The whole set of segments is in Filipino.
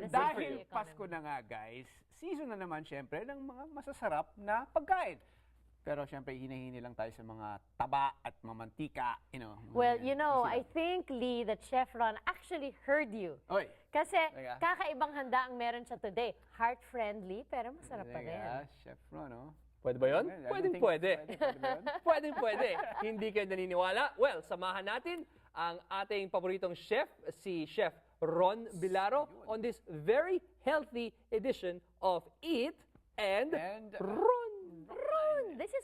this is for Dahil the Pasko economy. na nga guys, season na naman syempre ng mga masasarap na pagkain. Pero syempre hinahini lang tayo sa mga taba at mamantika, Well, mga you know, I masarap. think, Lee, that Chef Ron actually heard you. Oy, Kasi Teka. kakaibang handa ang meron siya today. Heart-friendly, pero masarap pa rin. Chef Ron, no? Pwede ba yun? I don't Pwedeng think- pwede. Pwede ba yun? Pwedeng pwede. Hindi kayo naniniwala? Well, samahan natin ang ating paboritong chef, si Chef Ron Bilaro, on this very healthy edition of Eat and, And, Ron. Ron, this is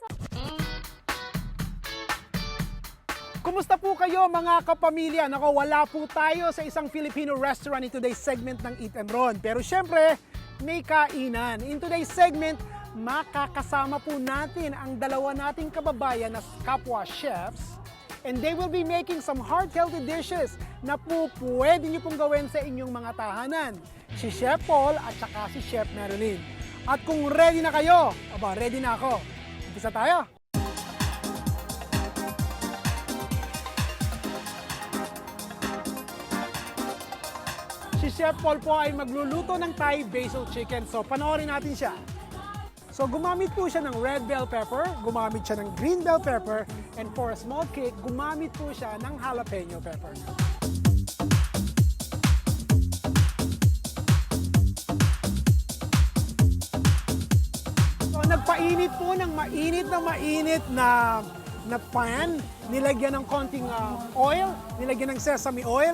Kumusta po kayo mga kapamilya? Nako, wala po tayo sa isang Filipino restaurant in today's segment ng Eat and Ron. Pero syempre, may kainan. In today's segment, makakasama po natin ang dalawa nating kababayan na kapwa chefs. And they will be making some heart-healthy dishes na po pwede nyo pong gawin sa inyong mga tahanan. Si Chef Paul at saka si Chef Marilyn. At kung ready na kayo, ready na ako. Umpisa tayo. Si Chef Paul po ay magluluto ng Thai basil chicken. So, panoorin natin siya. So, gumamit po siya ng red bell pepper, gumamit siya ng green bell pepper, and for a small cake, gumamit po siya ng jalapeno pepper. So, nagpainit po ng mainit na pan, nilagyan ng konting oil, nilagyan ng sesame oil,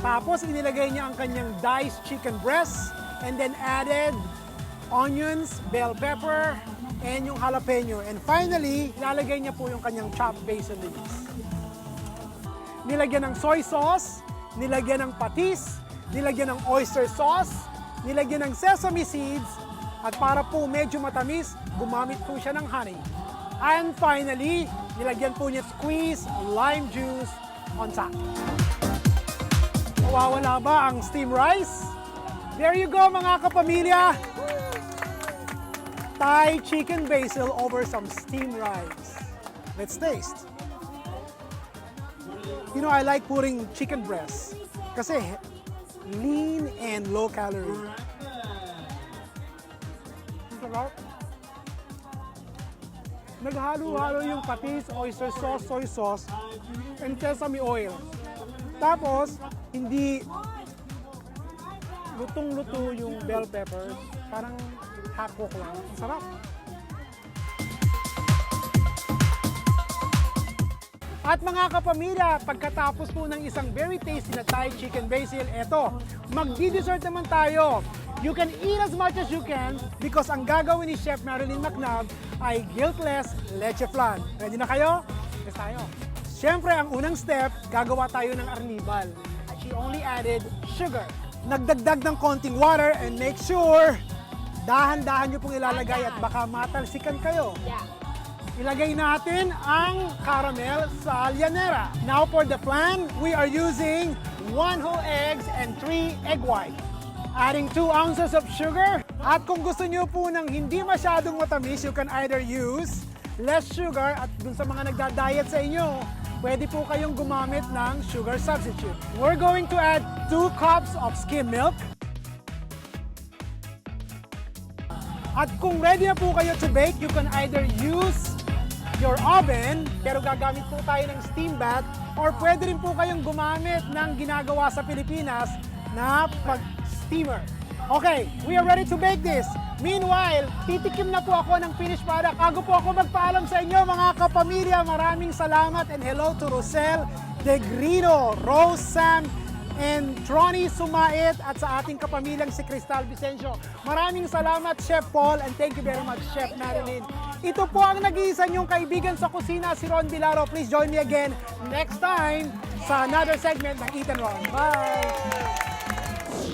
tapos inilagay niya ang kanyang diced chicken breast and then added onions, bell pepper, and yung jalapeno. And finally, ilalagay niya po yung kanyang chopped basil leaves. Nilagyan ng soy sauce, nilagyan ng patis, nilagyan ng oyster sauce, nilagyan ng sesame seeds, at para po medyo matamis, gumamit po siya ng honey. And finally, nilagyan po niya squeezed lime juice on top. Mawawala ba ang steamed rice? There you go mga kapamilya! Thai chicken basil over some steamed rice. Let's taste. You know, I like putting chicken breast kasi lean and low calorie. Sarap. Naghalo-halo yung patis, oyster sauce, soy sauce, and sesame oil. Tapos, hindi lutong-luto yung bell peppers. Parang half-cook lang. Ang sarap. At mga kapamilya, pagkatapos po ng isang very tasty na Thai chicken basil, eto, magdi-dessert naman tayo. You can eat as much as you can because ang gagawin ni Chef Marilyn McNabb ay guiltless leche flan. Ready na kayo? Yes tayo. Siyempre, ang unang step, gagawa tayo ng arnibal. She only added sugar. Nagdagdag ng konting water and make sure dahan-dahan nyo pong ilalagay at baka matalsikan kayo. yeah. Ilagay natin ang caramel sa llanera. Now for the flan, we are using 1 whole eggs and 3 egg white. Adding 2 ounces of sugar. At kung gusto nyo po ng hindi masyadong matamis, you can either use less sugar at dun sa mga nagda-diet sa inyo, pwede po kayong gumamit ng sugar substitute. We're going to add 2 cups of skim milk. At kung ready na po kayo to bake, you can either use your oven, pero gagamit po tayo ng steam bath, or pwede rin po kayong gumamit ng ginagawa sa Pilipinas na pag-steamer. Okay, we are ready to bake this. Meanwhile, titikim na po ako ng finished product. Bago po ako magpaalam sa inyo mga kapamilya, maraming salamat and hello to Rosel De Grino, Rose Sam, and Tronny Sumait at sa ating kapamilyang si Cristal Vicencio. Maraming salamat Chef Paul and thank you very much Chef Marilyn. Ito po ang nag-iisa niyong kaibigan sa kusina, si Ron Bilaro. Please join me again next time sa another segment ng Eat and Ron. Bye!